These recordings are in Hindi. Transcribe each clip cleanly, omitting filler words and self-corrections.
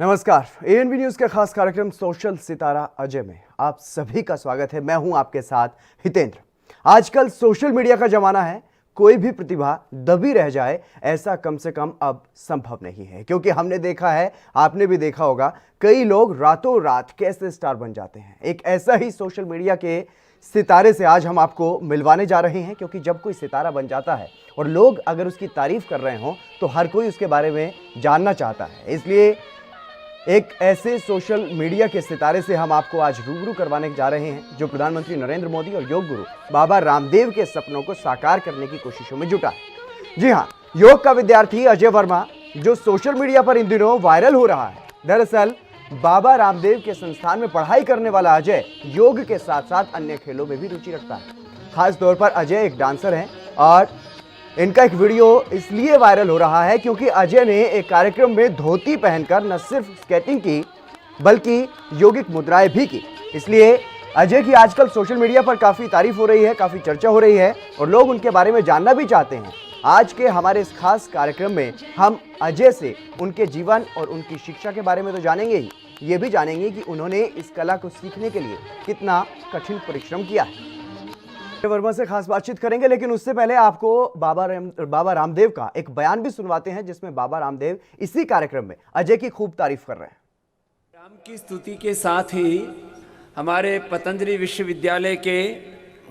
नमस्कार। एएनबी न्यूज के खास कार्यक्रम सोशल सितारा अजय में आप सभी का स्वागत है। मैं हूं आपके साथ हितेंद्र। आजकल सोशल मीडिया का जमाना है, कोई भी प्रतिभा दबी रह जाए ऐसा कम से कम अब संभव नहीं है, क्योंकि हमने देखा है, आपने भी देखा होगा, कई लोग रातों रात कैसे स्टार बन जाते हैं। एक ऐसा ही सोशल मीडिया के सितारे से आज हम आपको मिलवाने जा रहे हैं, क्योंकि जब कोई सितारा बन जाता है और लोग अगर उसकी तारीफ कर रहे हों तो हर कोई उसके बारे में जानना चाहता है। इसलिए एक ऐसे सोशल मीडिया के सितारे से हम आपको आज रूबरू करवाने जा रहे हैं जो प्रधानमंत्री नरेंद्र मोदी और योग गुरु बाबा रामदेव के सपनों को साकार करने की कोशिशों में जुटा है। जी हाँ, योग का विद्यार्थी अजय वर्मा जो सोशल मीडिया पर इन दिनों वायरल हो रहा है। दरअसल बाबा रामदेव के संस्थान में पढ़ाई करने वाला अजय योग के साथ साथ अन्य खेलों में भी रुचि रखता है। खास तौर पर अजय एक डांसर हैं और इनका एक वीडियो इसलिए वायरल हो रहा है क्योंकि अजय ने एक कार्यक्रम में धोती पहनकर न सिर्फ स्केटिंग की बल्कि योगिक मुद्राएं भी की। इसलिए अजय की आजकल सोशल मीडिया पर काफ़ी तारीफ हो रही है, काफ़ी चर्चा हो रही है और लोग उनके बारे में जानना भी चाहते हैं। आज के हमारे इस खास कार्यक्रम में हम अजय से उनके जीवन और उनकी शिक्षा के बारे में तो जानेंगे ही, ये भी जानेंगे कि उन्होंने इस कला को सीखने के लिए कितना कठिन परिश्रम किया है। वर्मा से खास बातचीत करेंगे, लेकिन उससे पहले आपको बाबा रामदेव का एक बयान भी सुनवाते हैं जिसमें बाबा रामदेव इसी कार्यक्रम में अजय की खूब तारीफ कर रहे हैं। राम की स्तुति के साथ ही हमारे पतंजलि विश्वविद्यालय के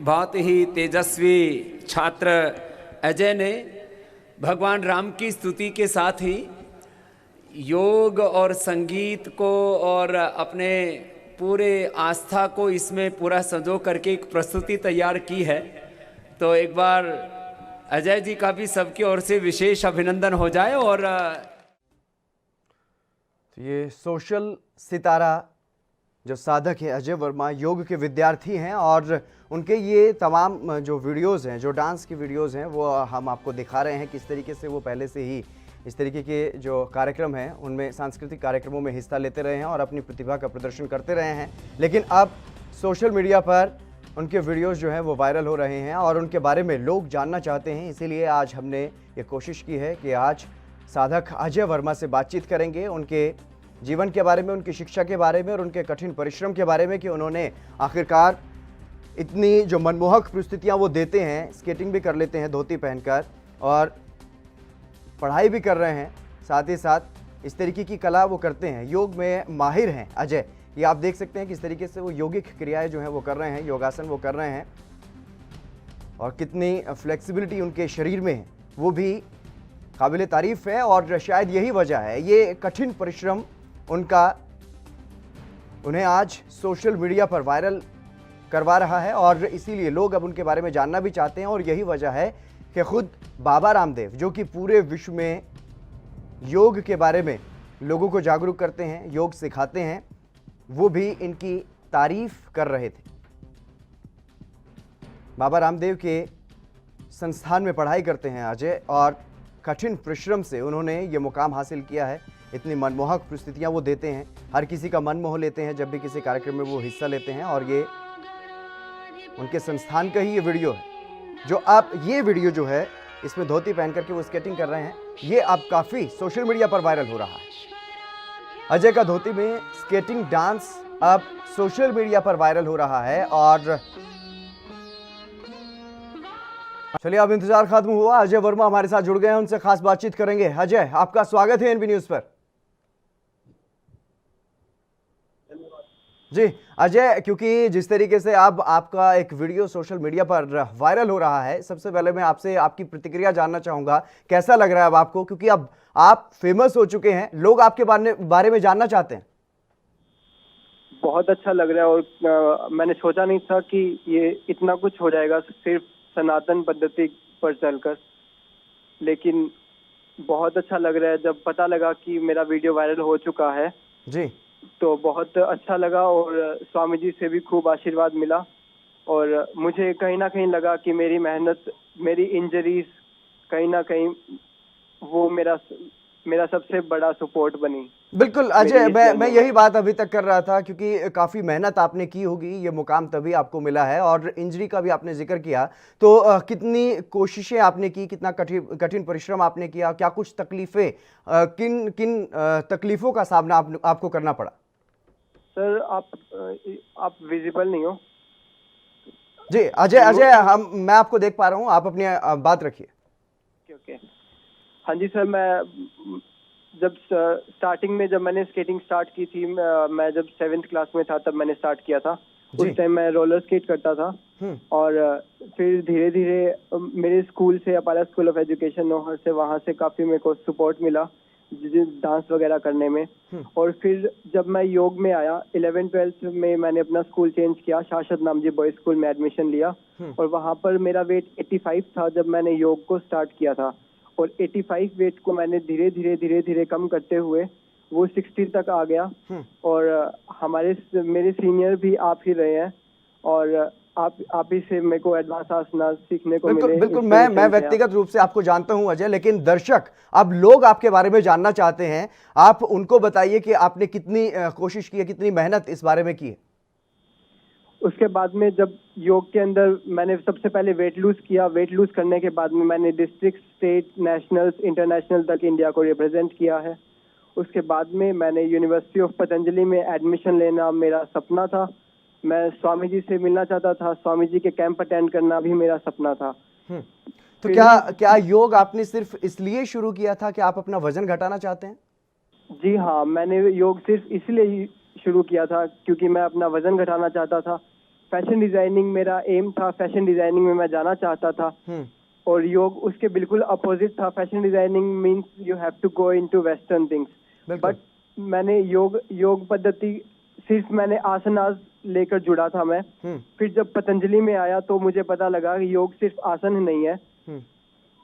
बहुत ही तेजस्वी छात्र अजय ने भगवान राम की स्तुति के साथ ही योग और संगीत को और अपने पूरे आस्था को इसमें पूरा संजो करके एक प्रस्तुति तैयार की है। तो एक बार अजय जी का भी सबकी ओर से विशेष अभिनंदन हो जाए। और ये सोशल सितारा जो साधक है अजय वर्मा योग के विद्यार्थी हैं और उनके ये तमाम जो वीडियोज़ हैं, जो डांस की वीडियोज़ हैं, वो हम आपको दिखा रहे हैं किस तरीके से वो पहले से ही इस तरीके के जो कार्यक्रम हैं उनमें सांस्कृतिक कार्यक्रमों में हिस्सा लेते रहे हैं और अपनी प्रतिभा का प्रदर्शन करते रहे हैं। लेकिन अब सोशल मीडिया पर उनके वीडियोस जो हैं वो वायरल हो रहे हैं और उनके बारे में लोग जानना चाहते हैं। इसीलिए आज हमने ये कोशिश की है कि आज साधक अजय वर्मा से बातचीत करेंगे, उनके जीवन के बारे में, उनकी शिक्षा के बारे में और उनके कठिन परिश्रम के बारे में कि उन्होंने आखिरकार इतनी जो मनमोहक परिस्थितियाँ वो देते हैं, स्केटिंग भी कर लेते हैं धोती पहनकर और पढ़ाई भी कर रहे हैं, साथ ही साथ इस तरीके की कला वो करते हैं, योग में माहिर हैं अजय। ये आप देख सकते हैं किस तरीके से वो योगिक क्रियाएं जो हैं वो कर रहे हैं, योगासन वो कर रहे हैं और कितनी फ्लेक्सिबिलिटी उनके शरीर में है वो भी काबिल तारीफ़ है। और शायद यही वजह है, ये कठिन परिश्रम उनका उन्हें आज सोशल मीडिया पर वायरल करवा रहा है और इसीलिए लोग अब उनके बारे में जानना भी चाहते हैं। और यही वजह है कि खुद बाबा रामदेव जो कि पूरे विश्व में योग के बारे में लोगों को जागरूक करते हैं, योग सिखाते हैं, वो भी इनकी तारीफ कर रहे थे। बाबा रामदेव के संस्थान में पढ़ाई करते हैं अजय और कठिन परिश्रम से उन्होंने ये मुकाम हासिल किया है। इतनी मनमोहक परिस्थितियां वो देते हैं, हर किसी का मन मोह लेते हैं जब भी किसी कार्यक्रम में वो हिस्सा लेते हैं। और ये उनके संस्थान का ही ये वीडियो है जो आप ये वीडियो जो है इसमें धोती पहन करके वो स्केटिंग कर रहे हैं, ये अब काफ़ी सोशल मीडिया पर वायरल हो रहा है। अजय का धोती में स्केटिंग डांस अब सोशल मीडिया पर वायरल हो रहा है। और चलिए अब इंतजार खत्म हुआ, अजय वर्मा हमारे साथ जुड़ गए हैं, उनसे खास बातचीत करेंगे। अजय, आपका स्वागत है एएनबी न्यूज पर। जी अजय, क्योंकि जिस तरीके से अब आपका एक वीडियो सोशल मीडिया पर वायरल हो रहा है, सबसे पहले मैं आपसे आपकी प्रतिक्रिया जानना चाहूंगा, कैसा लग रहा है अब आपको, क्योंकि अब आप फेमस हो चुके हैं, लोग आपके बारे में जानना चाहते हैं। बहुत अच्छा लग रहा है और मैंने सोचा नहीं था कि ये इतना कुछ हो जाएगा सिर्फ सनातन पद्धति पर चलकर, लेकिन बहुत अच्छा लग रहा है। जब पता लगा कि मेरा वीडियो वायरल हो चुका है जी, तो बहुत अच्छा लगा और स्वामी जी से भी खूब आशीर्वाद मिला और मुझे कहीं ना कहीं लगा कि मेरी मेहनत, मेरी इंजरीज कहीं ना कहीं वो मेरा सबसे बड़ा सपोर्ट बनी। बिल्कुल मेरी अजय, इस मैं जर्नी यही में। बात अभी तक कर रहा था, क्योंकि काफ़ी मेहनत आपने की होगी, ये मुकाम तभी आपको मिला है। और इंजरी का भी आपने जिक्र किया, तो कितनी कोशिशें आपने की, कितना कठिन कठिन परिश्रम आपने किया, क्या कुछ तकलीफें, किन किन तकलीफों का सामना आपको करना पड़ा? सर आप विजिबल नहीं हो। जी अजय, रिमोट। अजय, मैं आपको देख पा रहा हूँ, आप अपनी बात रखिए। Okay okay. हाँ जी सर, मैं जब स्टार्टिंग में जब मैंने स्केटिंग स्टार्ट की थी, मैं जब 7th क्लास में था तब मैंने स्टार्ट किया था। जी। उस टाइम मैं रोलर स्केट करता था। हम्म। और फिर धीरे धीरे मेरे स्कूल से, Apala school of education Nohar से, वहाँ से काफ़ी मेरे को सपोर्ट मिला डांस वगैरह करने में। और फिर जब मैं योग में आया 11th-12th में, मैंने अपना स्कूल चेंज किया, शाश्वत नामजी बॉयज स्कूल में एडमिशन लिया। और वहाँ पर मेरा वेट 85 था जब मैंने योग को स्टार्ट किया था। और 85 वेट को मैंने धीरे धीरे धीरे धीरे कम करते हुए वो 60 तक आ गया। और मेरे सीनियर भी आप ही रहे हैं। और आप ही से मेरे को एडवांस आसना सीखने को बिल्कुल मिले, बिल्कुल, मैं inspiration थे आप। व्यक्तिगत रूप से आपको जानता हूं अजय, लेकिन दर्शक, अब लोग आपके बारे में जानना चाहते हैं। आप उनको बताइए कि आपने कितनी कोशिश की है, कितनी मेहनत इस बारे में की है। उसके बाद में जब योग के अंदर मैंने सबसे पहले वेट लूज किया। वेट लूज करने के बाद में मैंने डिस्ट्रिक्ट, स्टेट, नेशनल, इंटरनेशनल तक इंडिया को रिप्रेजेंट किया है। उसके बाद में मैंने यूनिवर्सिटी ऑफ पतंजलि में एडमिशन लेना मेरा सपना था। मैं स्वामी जी से मिलना चाहता था, स्वामी जी के कैंप अटेंड करना भी मेरा सपना था। तो फिर क्या भी क्या योग आपने सिर्फ इसलिए शुरू किया था कि आप अपना वजन घटाना चाहते हैं? जी हाँ, मैंने योग सिर्फ इसलिए ही शुरू किया था क्योंकि मैं अपना वजन घटाना चाहता था। फैशन डिजाइनिंग मेरा एम था, फैशन डिजाइनिंग में मैं जाना चाहता था। और योग उसके बिल्कुल अपोजिट था। Fashion designing means you have to go into western things. बिल्कुल। बट मैंने योग पद्धति सिर्फ मैंने आसनास लेकर जुड़ा था मैं। फिर जब पतंजलि में आया तो मुझे पता लगा कि योग सिर्फ आसन नहीं है,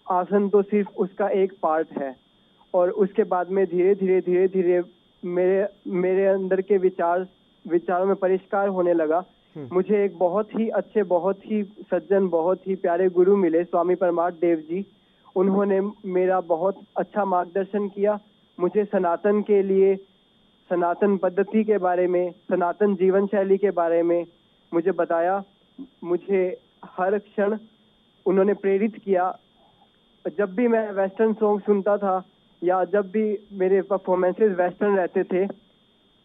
आसन तो सिर्फ उसका एक पार्ट है। और उसके बाद में धीरे धीरे धीरे धीरे मेरे अंदर के विचारों में परिष्कार होने लगा। मुझे एक बहुत ही अच्छे, बहुत ही सज्जन, बहुत ही प्यारे गुरु मिले, स्वामी परमार्थ देव जी। उन्होंने मेरा बहुत अच्छा मार्गदर्शन किया। मुझे सनातन के लिए, सनातन पद्धति के बारे में, सनातन जीवन शैली के बारे में मुझे बताया। मुझे हर क्षण उन्होंने प्रेरित किया। जब भी मैं वेस्टर्न सॉन्ग सुनता था या जब भी मेरे परफॉर्मेंसेस वेस्टर्न रहते थे,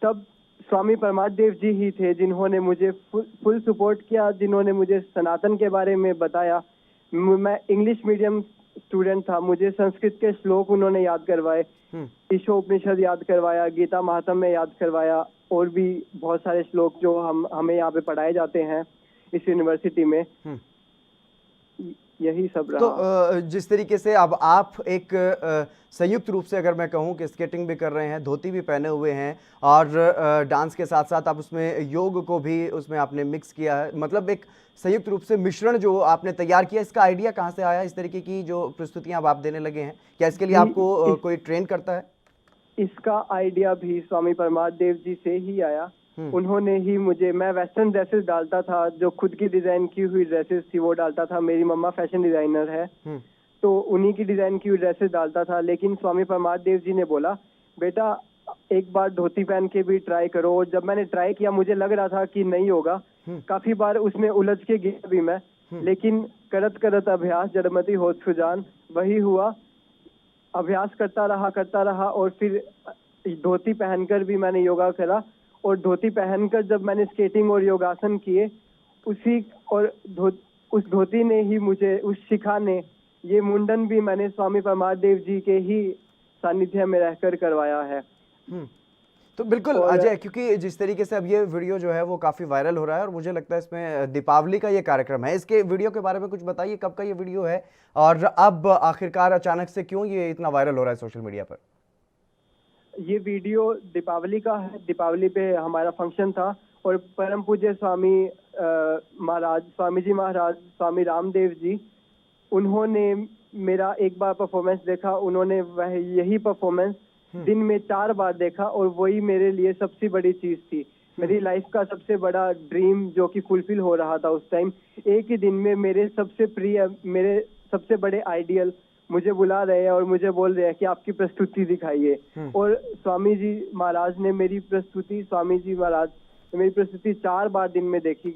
तब स्वामी परमार्थ देव जी ही थे जिन्होंने मुझे फुल सपोर्ट किया, जिन्होंने मुझे सनातन के बारे में बताया। मैं इंग्लिश मीडियम स्टूडेंट था, मुझे संस्कृत के श्लोक उन्होंने याद करवाए, ईशोपनिषद याद करवाया, गीता महात्म्य याद करवाया, और भी बहुत सारे श्लोक जो हमें यहाँ पे पढ़ाए जाते हैं इस यूनिवर्सिटी में। यही सब तो रहा। जिस तरीके से अब आप एक संयुक्त रूप से, अगर मैं कहूं कि स्केटिंग भी कर रहे हैं, धोती भी पहने हुए हैं, और डांस के साथ साथ आप उसमें योग को भी उसमें आपने मिक्स किया है, मतलब एक संयुक्त रूप से मिश्रण जो आपने तैयार किया, इसका आइडिया कहाँ से आया? इस तरीके की जो प्रस्तुतियां अब आप देने लगे हैं, क्या इसके लिए आपको कोई ट्रेन करता है? इसका आइडिया भी स्वामी परमार्थ देव जी से ही आया। उन्होंने ही मुझे, मैं वेस्टर्न ड्रेसेस डालता था, जो खुद की डिजाइन की हुई ड्रेसेस थी वो डालता था। मेरी मम्मा फैशन डिजाइनर है, तो उन्हीं की डिजाइन की हुई ड्रेसेस डालता था। लेकिन स्वामी परमार्थ देव जी ने बोला, बेटा एक बार धोती पहन के भी ट्राई करो। और जब मैंने ट्राई किया मुझे लग रहा था कि नहीं होगा, काफी बार उसमें उलझ के गया भी मैं। लेकिन करत करत अभ्यास जड़मति होत सुजान, वही हुआ। अभ्यास करता रहा और फिर धोती पहनकर भी मैंने योगा करा। और धोती पहनकर जब मैंने स्केटिंग और योगासन किए, उस धोती ने ही मुझे, उस शिखा ने, ये मुंडन भी मैंने स्वामी परमार्थ देव जी के ही सानिध्य में रहकर करवाया है। तो बिल्कुल अजय, क्योंकि जिस तरीके से अब ये वीडियो जो है वो काफ़ी वायरल हो रहा है, और मुझे लगता है इसमें दीपावली का ये कार्यक्रम है, इसके वीडियो के बारे में कुछ बताइए, कब का ये वीडियो है और अब आखिरकार अचानक से क्यों ये इतना वायरल हो रहा है सोशल मीडिया पर? ये वीडियो दीपावली का है। दीपावली पे हमारा फंक्शन था और परम पूज्य स्वामी महाराज, स्वामी जी महाराज, स्वामी रामदेव जी, उन्होंने मेरा एक बार परफॉर्मेंस देखा। उन्होंने वह यही परफॉर्मेंस दिन में 4 बार देखा, और वही मेरे लिए सबसे बड़ी चीज थी। मेरी लाइफ का सबसे बड़ा ड्रीम जो कि फुलफिल हो रहा था उस टाइम। एक ही दिन में मेरे सबसे प्रिय, मेरे सबसे बड़े आइडियल मुझे बुला रहे हैं और मुझे बोल रहे हैं कि आपकी प्रस्तुति दिखाइए। और स्वामी जी महाराज ने मेरी प्रस्तुति 4 बार दिन में देखी।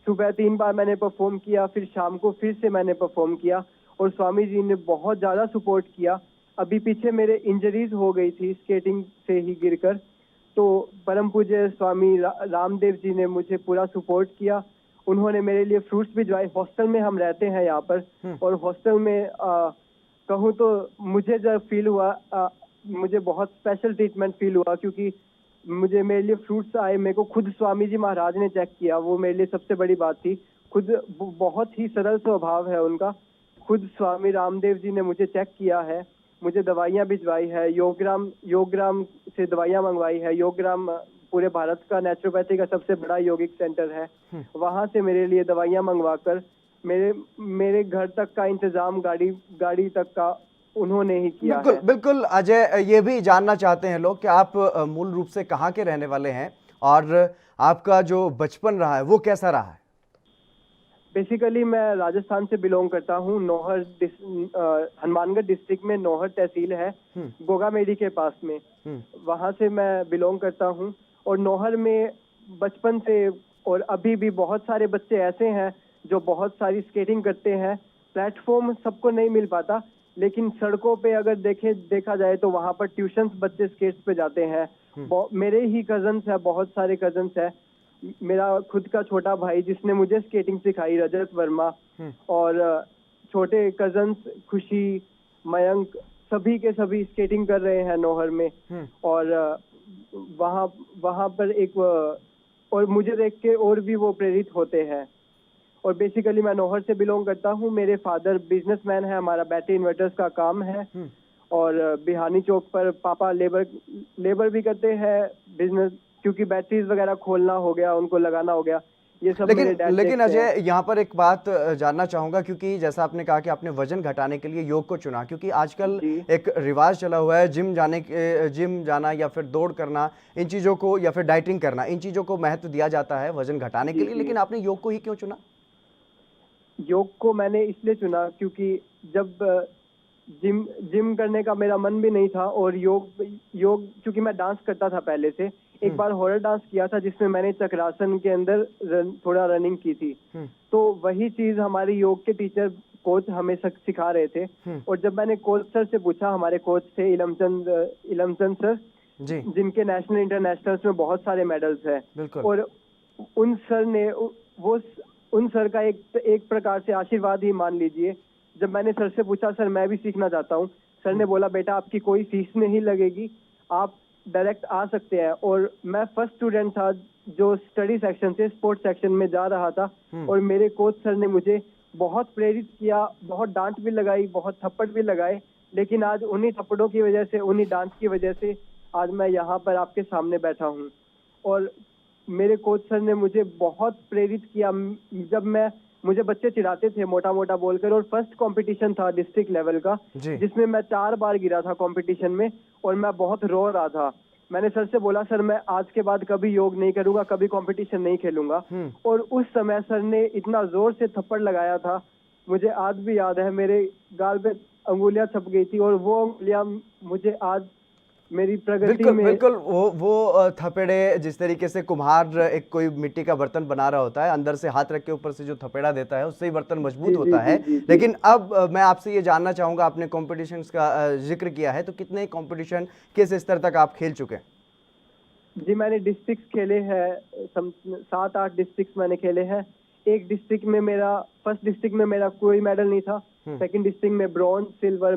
सुबह 3 बार मैंने परफॉर्म किया, फिर शाम को फिर से मैंने परफॉर्म किया और स्वामी जी ने बहुत ज़्यादा सपोर्ट किया। अभी पीछे मेरे इंजरीज हो गई थी स्केटिंग से ही गिरकर, तो परम पूज्य स्वामी रामदेव जी ने मुझे पूरा सपोर्ट किया। उन्होंने मेरे लिए फ्रूट्स भिजवाए। हॉस्टल में हम रहते हैं यहाँ पर, और हॉस्टल में कहूँ तो मुझे जब फील हुआ, मुझे बहुत स्पेशल ट्रीटमेंट फील हुआ, क्योंकि मेरे लिए फ्रूट्स आए। मेरे को खुद स्वामी जी महाराज ने चेक किया, वो मेरे लिए सबसे बड़ी बात थी। खुद बहुत ही सरल स्वभाव है उनका। खुद स्वामी रामदेव जी ने मुझे चेक किया है, मुझे दवाइयाँ भिजवाई है, योगग्राम से दवाइयाँ मंगवाई है। योगग्राम पूरे भारत का नेचुरोपैथी का सबसे बड़ा यौगिक सेंटर है। वहाँ से मेरे लिए दवाइयाँ मंगवाकर मेरे घर तक का इंतजाम, गाड़ी तक का उन्होंने ही किया बिल्कुल है। बिल्कुल अजय, ये भी जानना चाहते हैं लोग कि आप मूल रूप से कहाँ के रहने वाले हैं और आपका जो बचपन रहा है वो कैसा रहा है? बेसिकली मैं राजस्थान से बिलोंग करता हूँ। हनुमानगढ़ डिस्ट्रिक्ट में नौहर तहसील है, गोगामेडी के पास में। वहाँ से मैं बिलोंग करता हूँ। और नौहर में बचपन से और अभी भी बहुत सारे बच्चे ऐसे हैं जो बहुत सारी स्केटिंग करते हैं। प्लेटफॉर्म सबको नहीं मिल पाता, लेकिन सड़कों पे अगर देखा जाए तो वहाँ पर ट्यूशंस बच्चे स्केट्स पे जाते हैं। मेरे ही कजन्स है, बहुत सारे कजन्स है। मेरा खुद का छोटा भाई जिसने मुझे स्केटिंग सिखाई, रजत वर्मा, और छोटे कजन्स खुशी, मयंक, सभी के सभी स्केटिंग कर रहे हैं नौहर में। और वहाँ पर और मुझे देख के और भी वो प्रेरित होते हैं। और बेसिकली मैं नौहर से बिलोंग करता हूँ। मेरे फादर बिजनेसमैन है, हमारा बैटरी इन्वर्टर्स का काम है। और बिहानी चौक पर पापा लेबर भी करते हैं, बिजनेस, क्योंकि बैटरीज वगैरह खोलना हो गया, उनको लगाना हो गया, ये सब मेरे डैड लेकिन देखते हैं। अजय, यहाँ पर एक बात जानना चाहूंगा, क्योंकि जैसा आपने कहा कि आपने वजन घटाने के लिए योग को चुना, क्योंकि आजकल जी। एक रिवाज चला हुआ है जिम जाना या फिर दौड़ करना, इन चीजों को, या फिर डाइटिंग करना, इन चीजों को महत्व दिया जाता है वजन घटाने के लिए। लेकिन आपने योग को ही क्यों चुना? योग को मैंने इसलिए चुना क्योंकि जब जिम करने का मेरा मन भी नहीं था, और योग क्योंकि मैं डांस करता था पहले से। एक बार हॉरर डांस किया था जिसमें मैंने चक्रासन के अंदर थोड़ा रनिंग की थी। तो वही चीज हमारे योग के टीचर कोच हमें सिखा रहे थे। और जब मैंने कोच सर से पूछा, हमारे कोच थे इलमचंद सर जी, जिनके नेशनल इंटरनेशनल्स में बहुत सारे मेडल्स हैं। और उन सर का एक प्रकार से आशीर्वाद ही मान लीजिए। जब मैंने सर से पूछा, सर मैं भी सीखना चाहता हूँ, सर ने बोला बेटा आपकी कोई फीस नहीं लगेगी, आप डायरेक्ट आ सकते हैं। और मैं फर्स्ट स्टूडेंट था जो स्टडी सेक्शन से स्पोर्ट्स सेक्शन में जा रहा था। और मेरे कोच सर ने मुझे बहुत प्रेरित किया, बहुत डांट भी लगाई, बहुत थप्पड़ भी लगाए, लेकिन आज उन्हीं थप्पड़ों की वजह से, उन्हीं डांट की वजह से आज मैं यहाँ पर आपके सामने बैठा हूँ। और मेरे कोच सर ने मुझे बहुत प्रेरित किया। जब मुझे बच्चे चिढ़ाते थे मोटा मोटा बोलकर, और फर्स्ट कंपटीशन था डिस्ट्रिक्ट लेवल का, जिसमें मैं 4 बार गिरा था कंपटीशन में, और मैं बहुत रो रहा था। मैंने सर से बोला, सर मैं आज के बाद कभी योग नहीं करूंगा, कभी कंपटीशन नहीं खेलूंगा। और उस समय सर ने इतना जोर से थप्पड़ लगाया था, मुझे आज भी याद है। मेरे गाल पे अंगुलियां छप गई थी, और वो अंगुलियां मुझे आज मेरी प्रगति में बिल्कुल वो थपेड़े, जिस तरीके से कुम्हार एक कोई मिट्टी का बर्तन बना रहा होता है, अंदर से हाथ रख के ऊपर से जो थपेड़ा देता है उससे ही बर्तन मजबूत होता है। लेकिन अब मैं आपसे ये जानना चाहूंगा, आपने कॉम्पिटिशन्स का जिक्र किया है, तो कितने कॉम्पिटिशन, किस स्तर तक आप खेल चुके हैं? जी मैंने डिस्ट्रिक्ट खेले हैं, 7-8 डिस्ट्रिक्ट मैंने खेले हैं। एक डिस्ट्रिक्ट में फर्स्ट डिस्ट्रिक्ट में मेरा कोई मेडल नहीं था। सेकंड डिस्ट्रिक्ट में bronze, silver,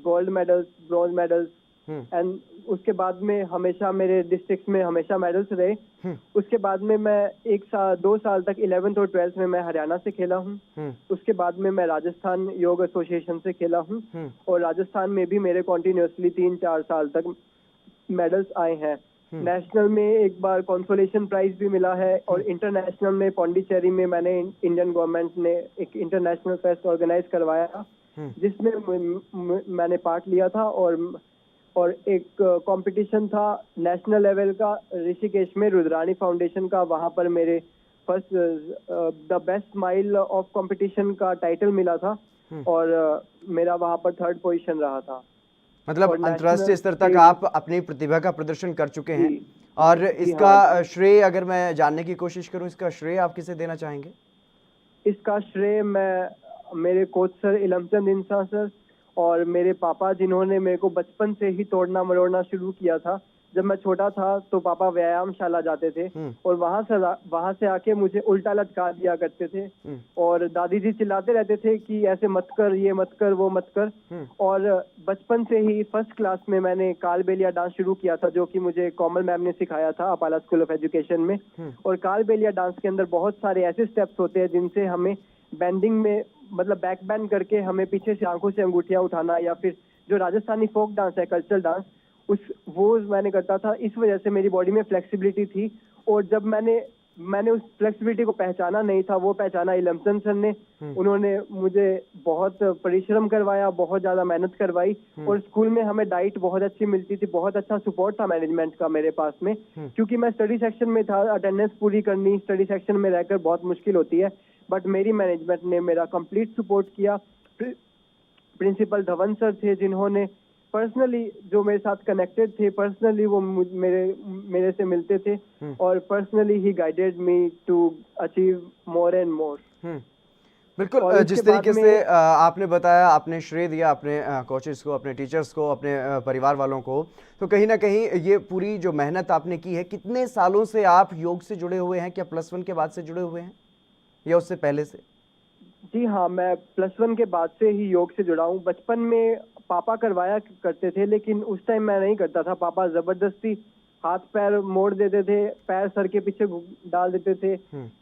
gold medals, bronze medals, and उसके बाद में हमेशा मेरे डिस्ट्रिक्ट में हमेशा मेडल्स रहे। उसके बाद में मैं 2 साल तक 11th और 12th में मैं हरियाणा से खेला हूँ। उसके बाद में मैं राजस्थान योग एसोसिएशन से खेला हूँ, और राजस्थान में भी मेरे कंटिन्यूअसली 3-4 साल तक मेडल्स आए हैं। नेशनल में एक बार कंसोलेशन प्राइज भी मिला है, और इंटरनेशनल में पौंडीचेरी में मैंने इंडियन गवर्नमेंट ने एक इंटरनेशनल फेस्ट ऑर्गेनाइज करवाया, जिसमें मैंने पार्ट लिया था। और एक कंपटीशन था नेशनल लेवल का ऋषिकेश में, रुद्राणी फाउंडेशन का। वहां पर मेरे first the best smile of competition का टाइटल मिला था। और मेरा वहां पर 3rd पोजीशन रहा था। मतलब और अंतर्राष्ट्रीय स्तर तक नेशनल आप अपनी प्रतिभा का प्रदर्शन कर चुके हैं। जी, और जी इसका हाँ। श्रेय अगर मैं जानने की कोशिश करूं, इसका श्रेय आप किसे देना चाहेंगे? इसका श्रेय मैं मेरे कोच सर इलमचंद इंसा सर और मेरे पापा, जिन्होंने मेरे को बचपन से ही तोड़ना मरोड़ना शुरू किया था। जब मैं छोटा था तो पापा व्यायामशाला जाते थे और वहां से आके मुझे उल्टा लटका दिया करते थे और दादी जी चिल्लाते रहते थे कि ऐसे मत कर, ये मत कर, वो मत कर। और बचपन से ही 1st क्लास में मैंने कालबेलिया डांस शुरू किया था, जो कि मुझे कोमल मैम ने सिखाया था अपाला स्कूल ऑफ एजुकेशन में। और कालबेलिया डांस के अंदर बहुत सारे ऐसे स्टेप्स होते हैं जिनसे हमें बैंडिंग में, मतलब बैक बैंड करके हमें पीछे से आंखों से अंगूठियां उठाना, या फिर जो राजस्थानी फोक डांस है, कल्चरल डांस, वो मैंने करता था। इस वजह से मेरी बॉडी में फ्लेक्सिबिलिटी थी। और जब मैंने उस फ्लेक्सिबिलिटी को पहचाना नहीं था, वो पहचाना इलमचंद सर ने। उन्होंने मुझे बहुत परिश्रम करवाया, बहुत ज्यादा मेहनत करवाई। और स्कूल में हमें डाइट बहुत अच्छी मिलती थी, बहुत अच्छा सपोर्ट था मैनेजमेंट का मेरे पास में। क्योंकि मैं स्टडी सेक्शन में था, अटेंडेंस पूरी करनी स्टडी सेक्शन में रहकर बहुत मुश्किल होती है, बट मेरी मैनेजमेंट ने मेरा कंप्लीट सपोर्ट किया। प्रिंसिपल धवन सर थे, जिन्होंने पर्सनली, जो मेरे साथ कनेक्टेड थे पर्सनली, वो मेरे से मिलते थे और पर्सनली ही guided me to achieve more and more. बिल्कुल, जिस तरीके से आपने बताया, आपने श्रेय दिया अपने कोचेस को, अपने टीचर्स को, अपने परिवार वालों को, तो कहीं ना कहीं ये पूरी जो मेहनत आपने की है, कितने सालों से आप योग से जुड़े हुए हैं? क्या +1 के बाद से जुड़े हुए हैं या उससे पहले से? जी हाँ, मैं +1 के बाद से ही योग से जुड़ा हूँ। बचपन में पापा करवाया करते थे, लेकिन उस टाइम मैं नहीं करता था। पापा जबरदस्ती हाथ पैर मोड़ देते थे, पैर सर के पीछे डाल देते थे,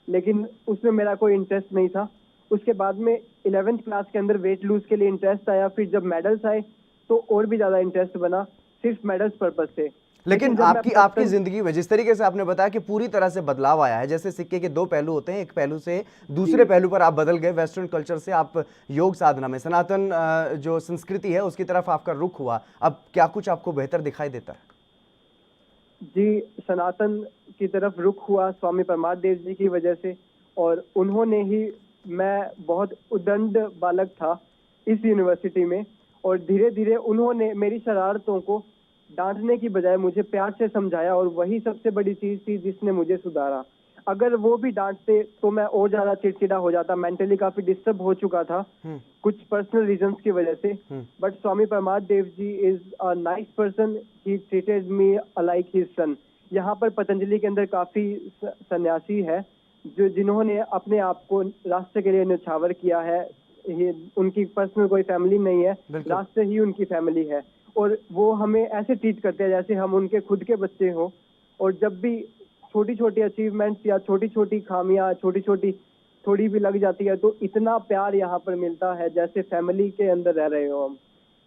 लेकिन उसमें मेरा कोई इंटरेस्ट नहीं था। उसके बाद में 11th क्लास के अंदर वेट लूज के लिए इंटरेस्ट आया। फिर जब मेडल्स आए तो और भी ज्यादा इंटरेस्ट बना, सिर्फ मेडल्स पर्पज से। लेकिन आपकी जिंदगी में जिस तरीके से आपने बताया कि पूरी तरह से बदलाव आया है, जैसे सिक्के के 2 पहलू होते हैं, एक पहलू से दूसरे पहलू पर आप बदल गए, वेस्टर्न कल्चर से आप योग साधना में, सनातन जो संस्कृति है उसकी तरफ आपका रुख हुआ। अब क्या कुछ आपको बेहतर दिखाई देता है? जी, सनातन की तरफ रुख हुआ स्वामी परमार्थ देव जी की वजह से। और उन्होंने ही, मैं बहुत उद्दंड बालक था इस यूनिवर्सिटी में, और धीरे धीरे उन्होंने मेरी शरारतों को डांटने की बजाय मुझे प्यार से समझाया, और वही सबसे बड़ी चीज थी जिसने मुझे सुधारा। अगर वो भी डांटते तो मैं और ज्यादा चिड़चिड़ा हो जाता, मेंटली काफी डिस्टर्ब हो चुका था कुछ पर्सनल रीजंस की वजह से। But Swami Parmarth Dev ji is a nice person, he treated me like his son. यहाँ पर पतंजलि के अंदर काफी सन्यासी है जिन्होंने अपने आप को रास्ते के लिए न्यौछावर किया है। उनकी पर्सनल कोई फैमिली नहीं है, रास्ते ही उनकी फैमिली है। और वो हमें ऐसे ट्रीट करते हैं जैसे हम उनके खुद के बच्चे हों। और जब भी छोटी छोटी अचीवमेंट्स या छोटी छोटी खामियां, छोटी छोटी थोड़ी भी लग जाती है, तो इतना प्यार यहाँ पर मिलता है जैसे फैमिली के अंदर रह रहे हो हम।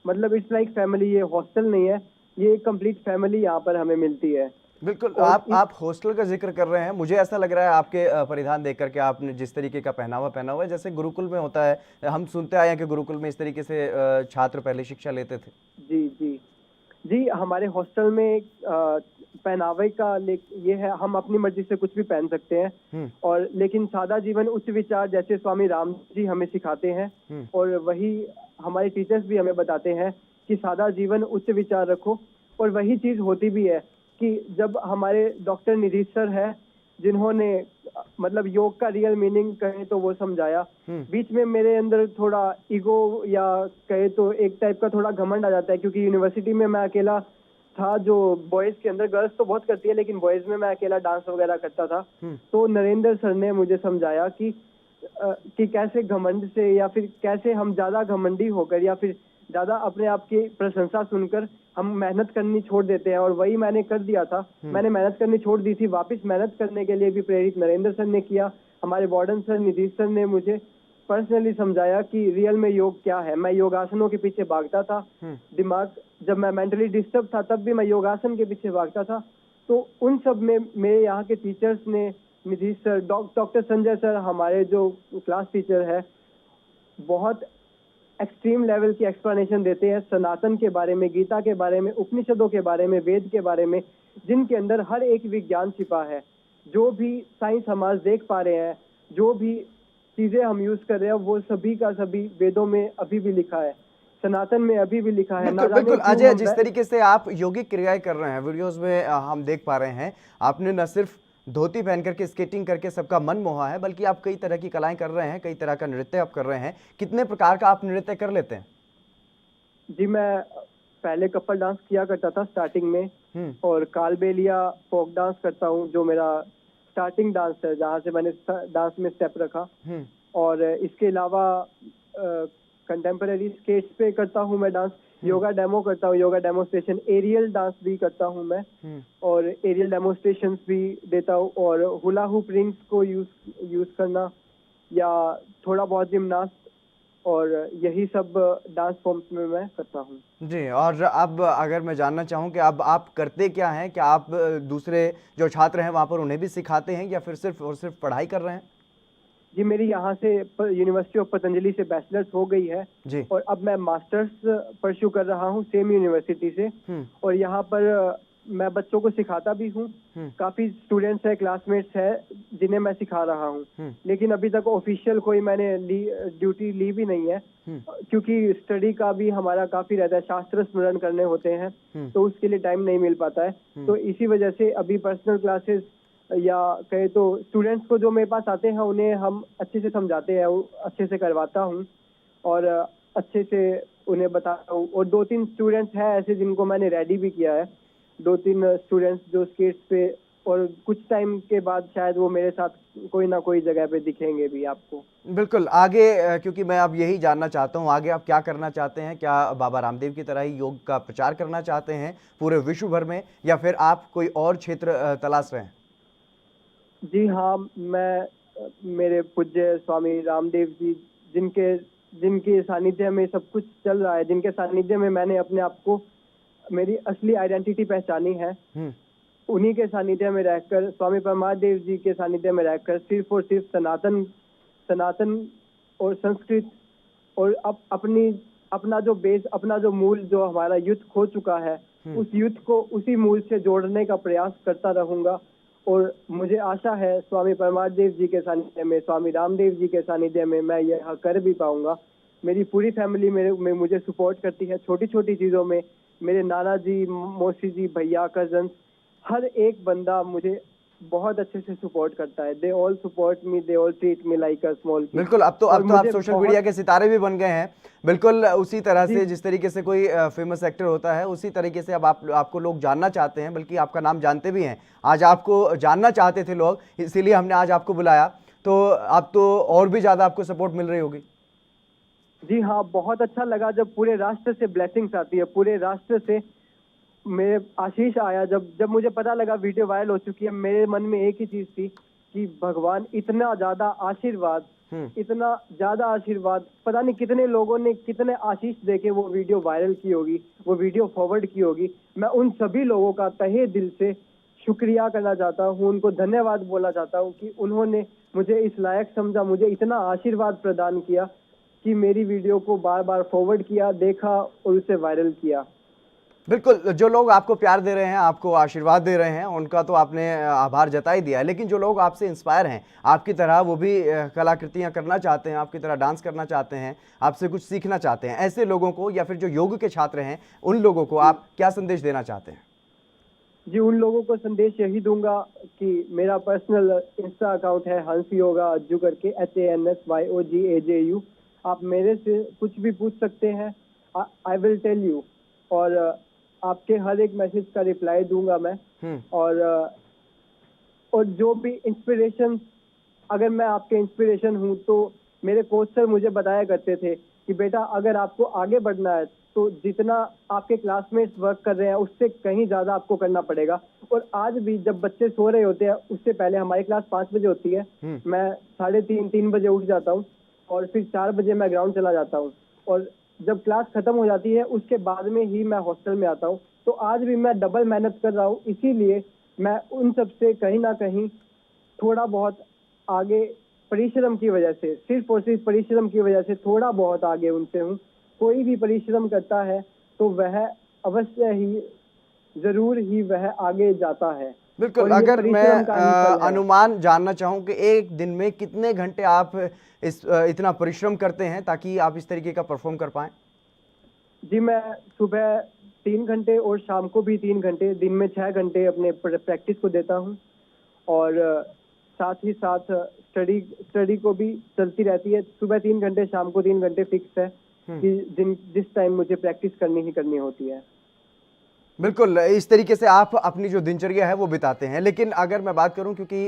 मतलब इट्स लाइक फैमिली। ये हॉस्टल नहीं है, ये कंप्लीट फैमिली यहाँ पर हमें मिलती है। बिल्कुल, आप हॉस्टल का जिक्र कर रहे हैं। मुझे ऐसा लग रहा है आपके परिधान देख करके, आपने जिस तरीके का पहनावा पहना हुआ है, जैसे गुरुकुल में होता है। हम सुनते आए हैं कि गुरुकुल में इस तरीके से छात्र पहले शिक्षा लेते थे। जी जी जी, हमारे हॉस्टल में पहनावे का ये है, हम अपनी मर्जी से कुछ भी पहन सकते हैं। और लेकिन सादा जीवन उच्च विचार, जैसे स्वामी राम जी हमें सिखाते हैं, और वही हमारे टीचर्स भी हमें बताते हैं कि सादा जीवन उच्च विचार रखो। और वही चीज होती भी है कि जब हमारे डॉक्टर निधीश सर है, जिन्होंने मतलब योग का रियल मीनिंग कहे तो वो समझाया। बीच में मेरे अंदर थोड़ा ईगो या कहे तो एक टाइप का थोड़ा घमंड आ जाता है, क्योंकि यूनिवर्सिटी में मैं अकेला था जो बॉयज के अंदर, गर्ल्स तो बहुत करती है लेकिन बॉयज में मैं अकेला डांस वगैरह करता था। तो नरेंद्र सर ने मुझे समझाया कि कैसे घमंड से, या फिर कैसे हम ज्यादा घमंडी होकर या फिर ज्यादा अपने आप की प्रशंसा सुनकर हम मेहनत करनी छोड़ देते हैं। और वही मैंने कर दिया था। मैंने मेहनत करनी छोड़ दी थी। वापस मेहनत करने के लिए भी प्रेरित नरेंद्र सर ने किया। हमारे वार्डन सर निधीश सर ने मुझे पर्सनली समझाया कि रियल में योग क्या है। मैं योगासनों के पीछे भागता था। दिमाग, जब मैं मेंटली डिस्टर्ब था तब भी मैं योगासन के पीछे भागता था। तो उन सब में मेरे यहाँ के टीचर्स ने, Nidheesh sir, doctor Sanjay sir, हमारे जो क्लास टीचर है, बहुत एक्सट्रीम लेवल की एक्सप्लेनेशन देते हैं सनातन के बारे में, गीता के बारे में, उपनिषदों के बारे में, वेद के बारे में, जिनके अंदर हर एक विज्ञान छिपा है। जो भी साइंस हम आज देख पा रहे हैं, जो भी चीजें हम यूज कर रहे हैं वो सभी का सभी वेदों में अभी भी लिखा है, सनातन में अभी भी लिखा है। ना बिल्कुल जाने बिल्कुल क्यों अजय, हम जिस तरीके से आप योगिक क्रियाएं कर रहे हैं वीडियोस में हम देख पा रहे हैं, आपने न सिर्फ धोती पहन करके स्केटिंग करके सबका मन मोहा है, बल्कि आप कई तरह की कलाएं कर रहे हैं, कई तरह का नृत्य आप कर रहे हैं। कितने प्रकार का आप नृत्य कर लेते हैं? जी, मैं पहले कपल डांस किया करता था स्टार्टिंग में, और कालबेलिया फोक डांस करता हूँ जो मेरा स्टार्टिंग डांस है, जहाँ से मैंने डांस में स्टेप रखा। और इसके अलावा कंटेम्पररी स्केट्स पे करता हूँ मैं डांस, योगा डेमो करता हूँ, योगा डेमोस्ट्रेशन, एरियल डांस भी करता हूँ मैं, और एरियल डेमोस्ट्रेशंस भी देता हूँ, और हुला हुप रिंग्स को यूज करना, या थोड़ा बहुत जिम्नास्ट, और यही सब डांस फॉर्म्स में मैं करता हूँ। जी, और अब अगर मैं जानना चाहूँ कि अब आप करते क्या हैं? क्या आप दूसरे जो छात्र हैं वहाँ पर उन्हें भी सिखाते हैं, या फिर सिर्फ और सिर्फ पढ़ाई कर रहे हैं? जी, मेरी यहाँ से यूनिवर्सिटी ऑफ पतंजलि से बैचलर्स हो गई है जी। और अब मैं मास्टर्स परस्यू कर रहा हूँ सेम यूनिवर्सिटी से। और यहाँ पर मैं बच्चों को सिखाता भी हूँ। काफी स्टूडेंट्स है, क्लासमेट्स है जिन्हें मैं सिखा रहा हूँ, लेकिन अभी तक ऑफिशियल कोई मैंने ड्यूटी ली भी नहीं है, क्योंकि स्टडी का भी हमारा काफी रहता है, शास्त्र स्मरण करने होते हैं, तो उसके लिए टाइम नहीं मिल पाता है। तो इसी वजह से अभी पर्सनल क्लासेस, या कहे तो स्टूडेंट्स को जो मेरे पास आते हैं उन्हें हम अच्छे से समझाते हैं, अच्छे से करवाता हूँ और अच्छे से उन्हें बताता हूँ। और 2-3 स्टूडेंट्स हैं ऐसे जिनको मैंने रेडी भी किया है, 2-3 स्टूडेंट्स जो स्केट्स पे, और कुछ टाइम के बाद शायद वो मेरे साथ कोई ना कोई जगह पे दिखेंगे भी आपको। बिल्कुल। आगे क्योंकि मैं अब यही जानना चाहता हूँ, आगे आप क्या करना चाहते हैं? क्या बाबा रामदेव की तरह ही योग का प्रचार करना चाहते हैं पूरे विश्व भर में, या फिर आप कोई और क्षेत्र तलाश रहे हैं? जी हाँ, मैं मेरे पूज्य स्वामी रामदेव जी, जिनके सानिध्य में सब कुछ चल रहा है, जिनके सानिध्य में मैंने अपने आप को, मेरी असली आइडेंटिटी पहचानी है, उन्हीं के सानिध्य में रहकर, स्वामी परमादेव जी के सानिध्य में रहकर सिर्फ और सिर्फ सनातन और संस्कृत, और अपना जो बेस, अपना जो मूल, जो हमारा युद्ध खो चुका है, उस युद्ध को उसी मूल से जोड़ने का प्रयास करता रहूंगा। और मुझे आशा है स्वामी परमादेव जी के सानिध्य में, स्वामी रामदेव जी के सानिध्य में मैं यह कर भी पाऊंगा। मेरी पूरी फैमिली में मुझे सपोर्ट करती है, छोटी छोटी चीजों में। मेरे नाना जी, मौसी जी, भैया, कजन, हर एक बंदा मुझे बहुत अच्छे से सपोर्ट करता है। They all support me, they all treat me like a small kid. बिल्कुल। अब तो आप सोशल मीडिया के सितारे भी बन गए हैं। बिल्कुल उसी तरह से जिस तरीके से कोई फेमस एक्टर होता है, उसी तरीके से अब आपको लोग जानना चाहते हैं, बल्कि आपका नाम जानते भी हैं। आज आपको जानना चाहते थे लोग, इसीलिए हमने आज आपको बुलाया। तो अब तो और भी ज्यादा आपको सपोर्ट मिल रही होगी। जी हाँ, बहुत अच्छा लगा जब पूरे राष्ट्र से ब्लेसिंग्स आती है, पूरे राष्ट्र से मेरे आशीष आया। जब मुझे पता लगा वीडियो वायरल हो चुकी है, मेरे मन में एक ही चीज थी कि भगवान इतना ज्यादा आशीर्वाद, इतना ज्यादा आशीर्वाद, पता नहीं कितने लोगों ने कितने आशीष देके वो वीडियो वायरल की होगी, वो वीडियो फॉरवर्ड की होगी। मैं उन सभी लोगों का तहे दिल से शुक्रिया करना चाहता हूँ, उनको धन्यवाद बोलना चाहता हूँ कि उन्होंने मुझे इस लायक समझा, मुझे इतना आशीर्वाद प्रदान किया कि मेरी वीडियो को बार बार फॉरवर्ड किया, देखा और उसे वायरल किया। बिल्कुल। जो लोग आपको प्यार दे रहे हैं, आपको आशीर्वाद दे रहे हैं, उनका तो आपने आभार जता ही दिया है। लेकिन जो लोग आपसे इंस्पायर हैं, आपकी तरह वो भी कलाकृतियां करना चाहते हैं, आपकी तरह डांस करना चाहते हैं, आपसे कुछ सीखना चाहते हैं, ऐसे लोगों को, या फिर जो योग के छात्र हैं, उन लोगों को आप क्या संदेश देना चाहते हैं? जी, उन लोगों को संदेश यही दूंगा कि मेरा पर्सनल इंस्टा अकाउंट है हंस योगा अज्जू करके, HANSYOGAJU। आप मेरे से कुछ भी पूछ सकते हैं, आई विल टेल यू, और आपके हर एक मैसेज का रिप्लाई दूंगा मैं। और जो भी इंस्पिरेशन, अगर मैं आपके इंस्पिरेशन हूँ, तो मेरे कोच सर मुझे बताया करते थे कि बेटा अगर आपको आगे बढ़ना है तो जितना आपके क्लासमेट्स वर्क कर रहे हैं उससे कहीं ज्यादा आपको करना पड़ेगा। और आज भी जब बच्चे सो रहे होते हैं, उससे पहले, हमारी क्लास 5 बजे होती है, मैं 3:30 बजे उठ जाता हूँ और फिर 4 बजे मैं ग्राउंड चला जाता हूँ, और जब क्लास खत्म हो जाती है उसके बाद में ही मैं हॉस्टल में आता हूँ। तो आज भी मैं डबल मेहनत कर रहा हूँ, इसीलिए मैं उन सब से कहीं ना कहीं थोड़ा बहुत आगे, परिश्रम की वजह से, सिर्फ और सिर्फ परिश्रम की वजह से थोड़ा बहुत आगे उनसे हूँ। कोई भी परिश्रम करता है तो वह अवश्य ही, जरूर ही वह आगे जाता है। बिल्कुल। और ये अगर मैं परिश्रम का ही फल है। अनुमान जानना चाहूँ कि एक दिन में कितने घंटे आप इतना परिश्रम करते हैं ताकि आप इस तरीके का परफॉर्म कर पाएं? जी, मैं सुबह 3 घंटे और शाम को भी 3 घंटे, दिन में 6 घंटे अपने प्रैक्टिस को देता हूँ। और साथ ही साथ स्टडी को भी चलती रहती है। सुबह 3 घंटे, शाम को 3 घंटे फिक्स है कि जिस टाइम मुझे प्रैक्टिस करनी ही करनी होती है। बिल्कुल, इस तरीके से आप अपनी जो दिनचर्या है वो बिताते हैं। लेकिन अगर मैं बात करूं, क्योंकि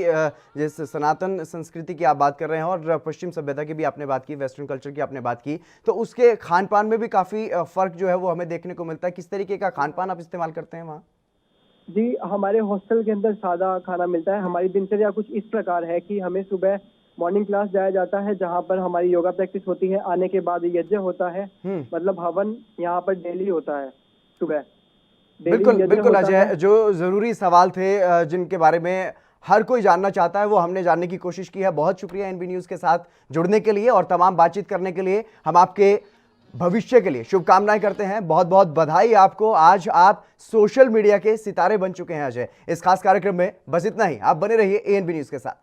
जैसे सनातन संस्कृति की आप बात कर रहे हैं और पश्चिम सभ्यता की भी आपने बात की, वेस्टर्न कल्चर की आपने बात की, तो उसके खान पान में भी काफ़ी फ़र्क जो है वो हमें देखने को मिलता है। किस तरीके का खान पान आप इस्तेमाल करते हैं वहाँ? जी, हमारे हॉस्टल के अंदर सादा खाना मिलता है। हमारी दिनचर्या कुछ इस प्रकार है कि हमें सुबह मॉर्निंग क्लास जाया जाता है, जहाँ पर हमारी योगा प्रैक्टिस होती है। आने के बाद यज्ञ होता है, मतलब हवन यहाँ पर डेली होता है सुबह। बिल्कुल बिल्कुल अजय, जो ज़रूरी सवाल थे जिनके बारे में हर कोई जानना चाहता है वो हमने जानने की कोशिश की है। बहुत शुक्रिया एनबी न्यूज़ के साथ जुड़ने के लिए और तमाम बातचीत करने के लिए। हम आपके भविष्य के लिए शुभकामनाएं करते हैं। बहुत बहुत बधाई आपको, आज आप सोशल मीडिया के सितारे बन चुके हैं अजय। इस खास कार्यक्रम में बस इतना ही। आप बने रहिए एएनबी न्यूज़ के साथ।